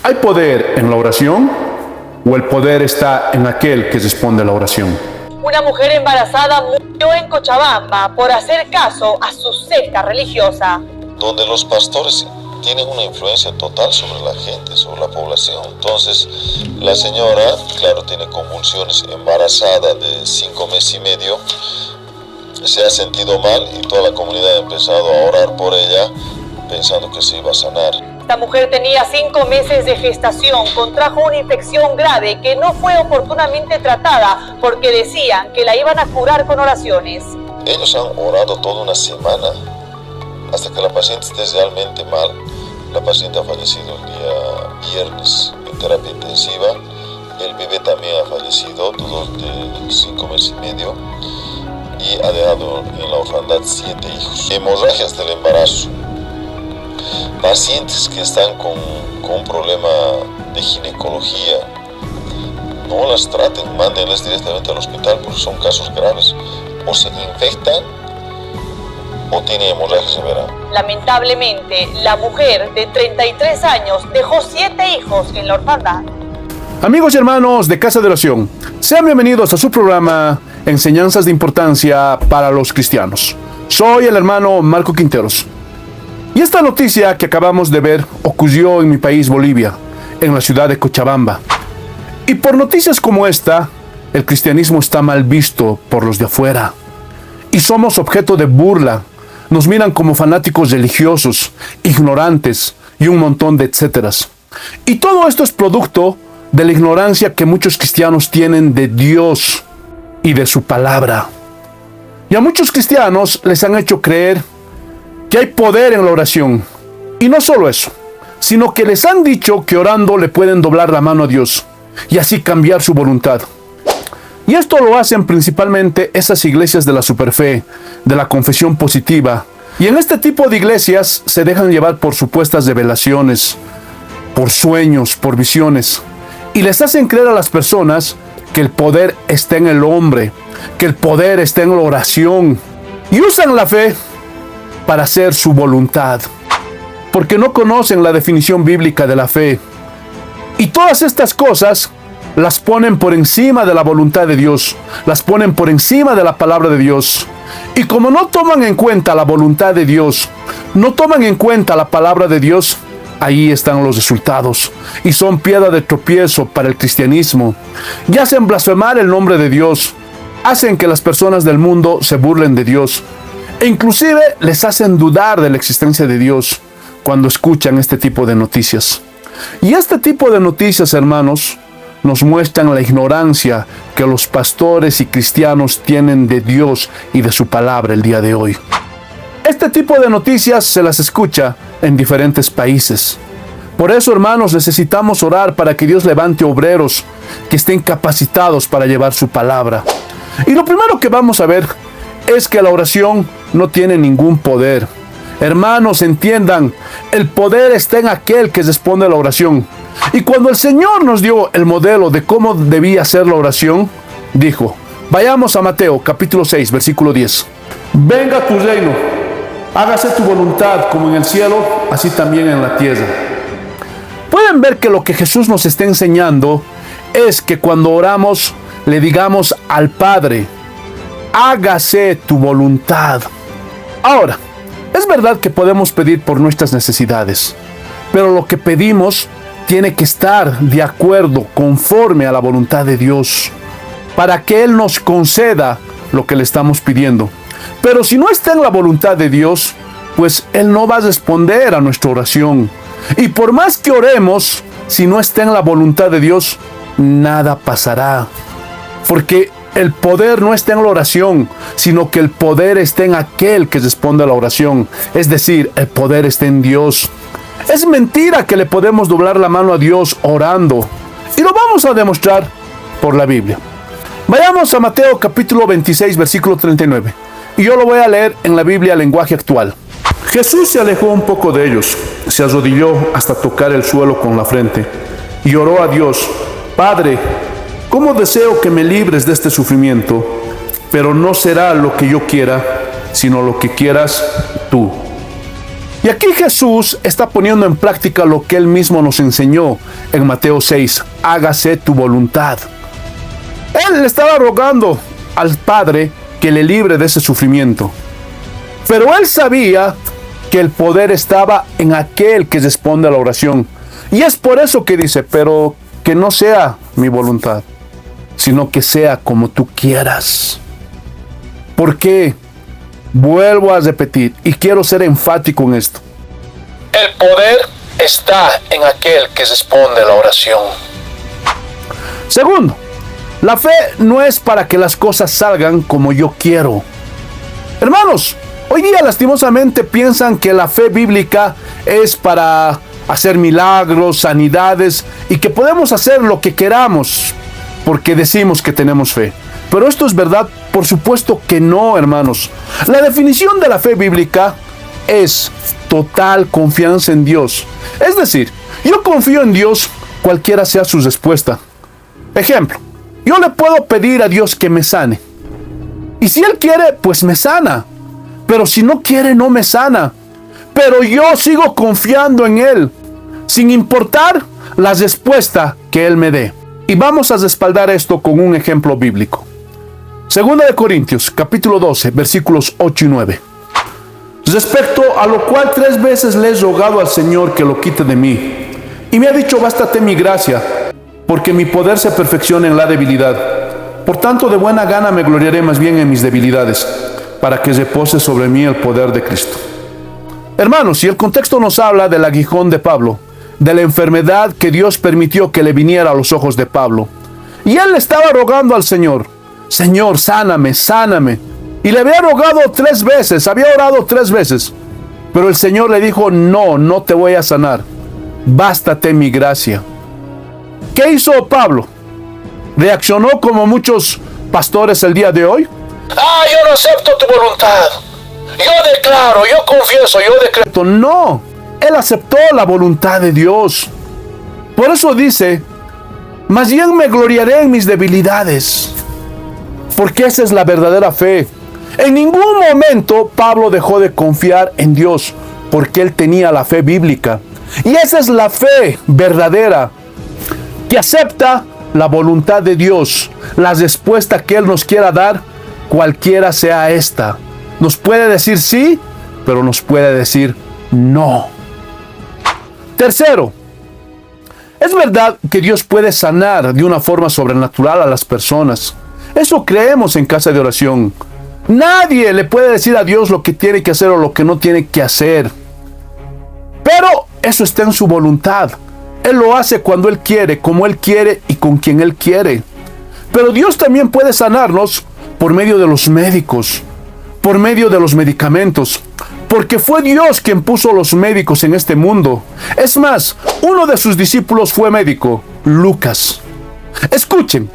¿Hay poder en la oración o el poder está en aquel que responde a la oración? Una mujer embarazada murió en Cochabamba por hacer caso a su secta religiosa. Donde los pastores tienen una influencia total sobre la gente, sobre la población. Entonces, la señora, claro, tiene convulsiones, embarazada de 5 meses y medio, se ha sentido mal y toda la comunidad ha empezado a orar por ella, pensando que se iba a sanar. Esta mujer tenía 5 meses de gestación, contrajo una infección grave que no fue oportunamente tratada porque decían que la iban a curar con oraciones. Ellos han orado toda una semana hasta que la paciente esté realmente mal. La paciente ha fallecido el día viernes en terapia intensiva. El bebé también ha fallecido, todos de 5 meses y medio, y ha dejado en la orfandad 7 hijos. Hemorragias del embarazo. Pacientes que están con un problema de ginecología, no las traten, mándenlas directamente al hospital porque son casos graves. O se infectan o tienen hemorragia severa. Lamentablemente, la mujer de 33 años dejó 7 hijos en la orfandad. Amigos y hermanos de Casa de Oración, sean bienvenidos a su programa Enseñanzas de Importancia para los Cristianos. Soy el hermano Marco Quinteros. Y esta noticia que acabamos de ver ocurrió en mi país, Bolivia, en la ciudad de Cochabamba. Y por noticias como esta, el cristianismo está mal visto por los de afuera. Y somos objeto de burla. Nos miran como fanáticos religiosos, ignorantes y un montón de etcéteras. Y todo esto es producto de la ignorancia que muchos cristianos tienen de Dios y de su palabra. Y a muchos cristianos les han hecho creer que hay poder en la oración. Y no solo eso, sino que les han dicho que orando le pueden doblar la mano a Dios y así cambiar su voluntad. Y esto lo hacen principalmente esas iglesias de la superfe, de la confesión positiva. Y en este tipo de iglesias se dejan llevar por supuestas revelaciones, por sueños, por visiones. Y les hacen creer a las personas que el poder está en el hombre, que el poder está en la oración. Y usan la fe para hacer su voluntad, porque no conocen la definición bíblica de la fe. Y todas estas cosas las ponen por encima de la voluntad de Dios, las ponen por encima de la palabra de Dios. Y como no toman en cuenta la voluntad de Dios, no toman en cuenta la palabra de Dios, ahí están los resultados. Y son piedra de tropiezo para el cristianismo. Y hacen blasfemar el nombre de Dios. Hacen que las personas del mundo se burlen de Dios. E inclusive les hacen dudar de la existencia de Dios cuando escuchan este tipo de noticias. Y este tipo de noticias, hermanos, nos muestran la ignorancia que los pastores y cristianos tienen de Dios y de su palabra el día de hoy. Este tipo de noticias se las escucha en diferentes países. Por eso, hermanos, necesitamos orar para que Dios levante obreros que estén capacitados para llevar su palabra. Y lo primero que vamos a ver es que la oración no tiene ningún poder. Hermanos, entiendan, el poder está en aquel que responde a la oración. Y cuando el Señor nos dio el modelo de cómo debía ser la oración, dijo, vayamos a Mateo capítulo 6, versículo 10. Venga tu reino, hágase tu voluntad como en el cielo, así también en la tierra. Pueden ver que lo que Jesús nos está enseñando es que cuando oramos le digamos al Padre, hágase tu voluntad. Ahora, es verdad que podemos pedir por nuestras necesidades, pero lo que pedimos tiene que estar de acuerdo, conforme a la voluntad de Dios, para que Él nos conceda lo que le estamos pidiendo. Pero si no está en la voluntad de Dios, pues Él no va a responder a nuestra oración. Y por más que oremos, si no está en la voluntad de Dios, nada pasará. Porque el poder no está en la oración, sino que el poder está en aquel que responde a la oración. Es decir, el poder está en Dios. Es mentira que le podemos doblar la mano a Dios orando. Y lo vamos a demostrar por la Biblia. Vayamos a Mateo capítulo 26, versículo 39. Y yo lo voy a leer en la Biblia lenguaje actual. Jesús se alejó un poco de ellos, se arrodilló hasta tocar el suelo con la frente y oró a Dios: Padre, ¿cómo deseo que me libres de este sufrimiento? Pero no será lo que yo quiera, sino lo que quieras tú. Y aquí Jesús está poniendo en práctica lo que él mismo nos enseñó en Mateo 6, hágase tu voluntad. Él le estaba rogando al Padre que le libre de ese sufrimiento. Pero él sabía que el poder estaba en aquel que responde a la oración. Y es por eso que dice, pero que no sea mi voluntad, sino que sea como tú quieras. ¿Por qué? Vuelvo a repetir, y quiero ser enfático en esto. El poder está en aquel que responde a la oración. Segundo, la fe no es para que las cosas salgan como yo quiero. Hermanos, hoy día lastimosamente piensan que la fe bíblica es para hacer milagros, sanidades, y que podemos hacer lo que queramos porque decimos que tenemos fe. Pero esto es verdad, por supuesto que no, hermanos. La definición de la fe bíblica es total confianza en Dios. Es decir, yo confío en Dios cualquiera sea su respuesta. Ejemplo, yo le puedo pedir a Dios que me sane. Y si Él quiere, pues me sana. Pero si no quiere, no me sana. Pero yo sigo confiando en Él, sin importar la respuesta que Él me dé. Y vamos a respaldar esto con un ejemplo bíblico. Segunda de Corintios, capítulo 12, versículos 8 y 9. Respecto a lo cual 3 veces le he rogado al Señor que lo quite de mí. Y me ha dicho, bástate mi gracia, porque mi poder se perfecciona en la debilidad. Por tanto, de buena gana me gloriaré más bien en mis debilidades, para que repose sobre mí el poder de Cristo. Hermanos, si el contexto nos habla del aguijón de Pablo, de la enfermedad que Dios permitió que le viniera a los ojos de Pablo, y él le estaba rogando al Señor, Señor, sáname, sáname. Y le había rogado 3 veces, había orado 3 veces. Pero el Señor le dijo, no, no te voy a sanar. Bástate mi gracia. ¿Qué hizo Pablo? ¿Reaccionó como muchos pastores el día de hoy? Yo no acepto tu voluntad. Yo declaro, yo confieso, yo decreto. No, él aceptó la voluntad de Dios. Por eso dice, más bien me gloriaré en mis debilidades. Porque esa es la verdadera fe. En ningún momento Pablo dejó de confiar en Dios, porque él tenía la fe bíblica. Y esa es la fe verdadera, que acepta la voluntad de Dios, la respuesta que Él nos quiera dar, cualquiera sea esta. Nos puede decir sí, pero nos puede decir no. Tercero, es verdad que Dios puede sanar de una forma sobrenatural a las personas. Eso creemos en Casa de Oración. Nadie le puede decir a Dios lo que tiene que hacer o lo que no tiene que hacer. Pero eso está en su voluntad. Él lo hace cuando Él quiere, como Él quiere y con quien Él quiere. Pero Dios también puede sanarnos por medio de los médicos, por medio de los medicamentos, porque fue Dios quien puso los médicos en este mundo. Es más, uno de sus discípulos fue médico, Lucas. Escuchen,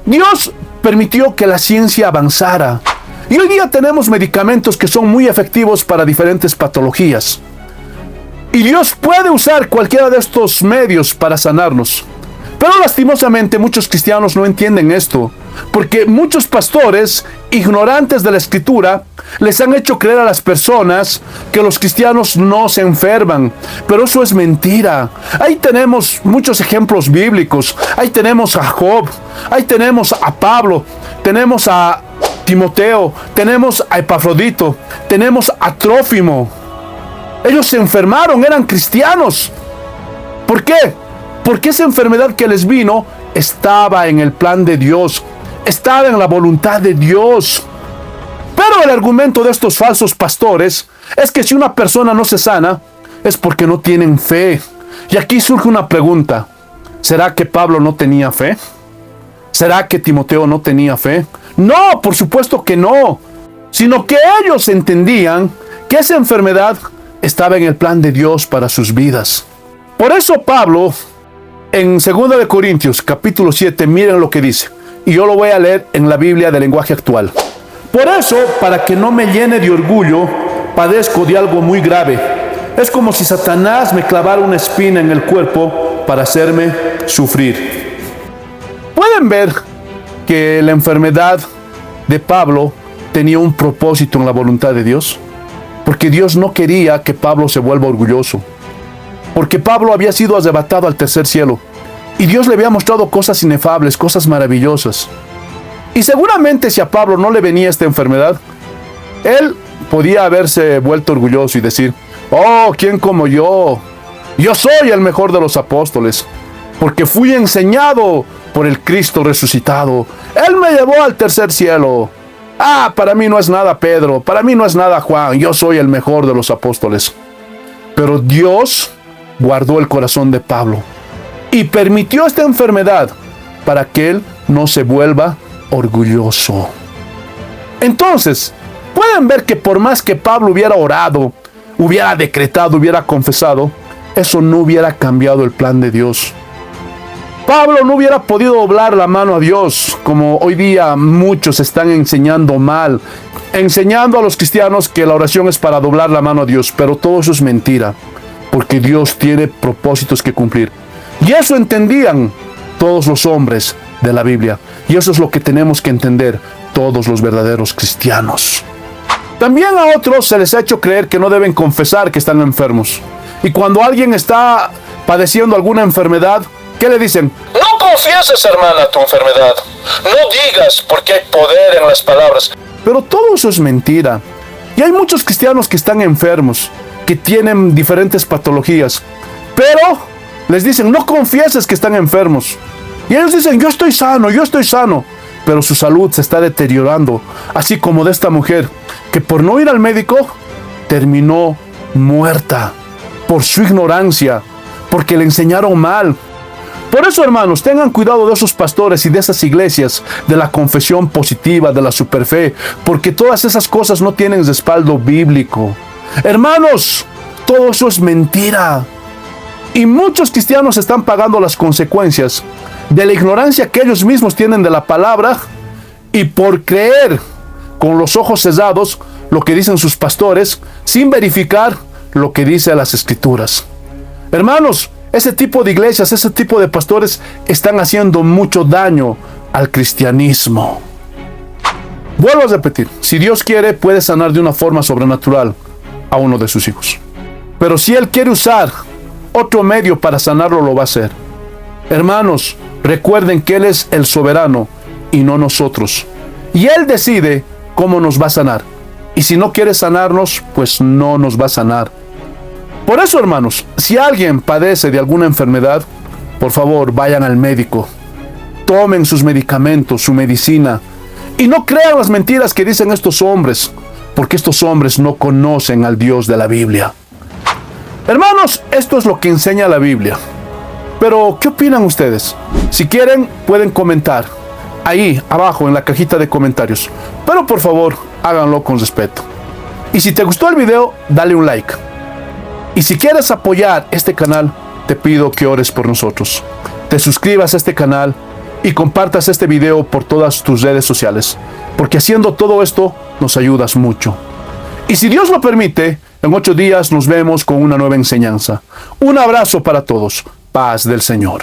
Dios permitió que la ciencia avanzara. Y hoy día tenemos medicamentos que son muy efectivos para diferentes patologías. Y Dios puede usar cualquiera de estos medios para sanarnos. Pero lastimosamente muchos cristianos no entienden esto, porque muchos pastores, ignorantes de la Escritura, les han hecho creer a las personas que los cristianos no se enferman. Pero eso es mentira. Ahí tenemos muchos ejemplos bíblicos. Ahí tenemos a Job, ahí tenemos a Pablo, tenemos a Timoteo, tenemos a Epafrodito, tenemos a Trófimo. Ellos se enfermaron, eran cristianos. ¿Por qué? Porque esa enfermedad que les vino estaba en el plan de Dios, estaba en la voluntad de Dios. Pero el argumento de estos falsos pastores es que si una persona no se sana, es porque no tienen fe. Y aquí surge una pregunta. ¿Será que Pablo no tenía fe? ¿Será que Timoteo no tenía fe? No, por supuesto que no. Sino que ellos entendían que esa enfermedad estaba en el plan de Dios para sus vidas. Por eso Pablo, en 2 de Corintios, capítulo 7, miren lo que dice. Y yo lo voy a leer en la Biblia del lenguaje actual. Por eso, para que no me llene de orgullo, padezco de algo muy grave. Es como si Satanás me clavara una espina en el cuerpo para hacerme sufrir. ¿Pueden ver que la enfermedad de Pablo tenía un propósito en la voluntad de Dios? porque Dios no quería que Pablo se vuelva orgulloso, porque Pablo había sido arrebatado al tercer cielo, y Dios le había mostrado cosas inefables, cosas maravillosas. Y seguramente si a Pablo no le venía esta enfermedad, él podía haberse vuelto orgulloso y decir: oh, ¿quién como yo? Yo soy el mejor de los apóstoles, porque fui enseñado por el Cristo resucitado. Él me llevó al tercer cielo. Ah, para mí no es nada Pedro, para mí no es nada Juan, yo soy el mejor de los apóstoles. Pero Dios guardó el corazón de Pablo y permitió esta enfermedad para que él no se vuelva orgulloso. Entonces, pueden ver que por más que Pablo hubiera orado, hubiera decretado, hubiera confesado, eso no hubiera cambiado el plan de Dios. Pablo no hubiera podido doblar la mano a Dios, como hoy día muchos están enseñando mal, enseñando a los cristianos que la oración es para doblar la mano a Dios, pero todo eso es mentira, porque Dios tiene propósitos que cumplir. Y eso entendían todos los hombres de la Biblia, y eso es lo que tenemos que entender todos los verdaderos cristianos. También a otros se les ha hecho creer que no deben confesar que están enfermos. Y cuando alguien está padeciendo alguna enfermedad, ¿qué le dicen? No confieses, hermana, tu enfermedad. No digas, porque hay poder en las palabras. Pero todo eso es mentira. Y hay muchos cristianos que están enfermos, que tienen diferentes patologías, pero les dicen: no confieses que están enfermos. Y ellos dicen: yo estoy sano, pero su salud se está deteriorando, así como de esta mujer, que por no ir al médico, terminó muerta, por su ignorancia, porque le enseñaron mal. Por eso, hermanos, tengan cuidado de esos pastores y de esas iglesias, de la confesión positiva, de la superfe, porque todas esas cosas no tienen respaldo bíblico. Hermanos, todo eso es mentira. Y muchos cristianos están pagando las consecuencias de la ignorancia que ellos mismos tienen de la palabra, y por creer con los ojos cerrados lo que dicen sus pastores, sin verificar lo que dice las Escrituras. Hermanos, ese tipo de iglesias, ese tipo de pastores están haciendo mucho daño al cristianismo. Vuelvo a repetir, si Dios quiere, puede sanar de una forma sobrenatural a uno de sus hijos. Pero si Él quiere usar otro medio para sanarlo, lo va a hacer. Hermanos, recuerden que Él es el soberano y no nosotros. Y Él decide cómo nos va a sanar. Y si no quiere sanarnos, pues no nos va a sanar. Por eso, hermanos, si alguien padece de alguna enfermedad, por favor, vayan al médico. Tomen sus medicamentos, su medicina. Y no crean las mentiras que dicen estos hombres, porque estos hombres no conocen al Dios de la Biblia. Hermanos, esto es lo que enseña la Biblia. Pero, ¿qué opinan ustedes? Si quieren, pueden comentar ahí abajo en la cajita de comentarios. Pero por favor, háganlo con respeto. Y si te gustó el video, dale un like. Y si quieres apoyar este canal, te pido que ores por nosotros. Te suscribas a este canal y compartas este video por todas tus redes sociales, porque haciendo todo esto nos ayudas mucho. Y si Dios lo permite, en 8 días nos vemos con una nueva enseñanza. Un abrazo para todos. Paz del Señor.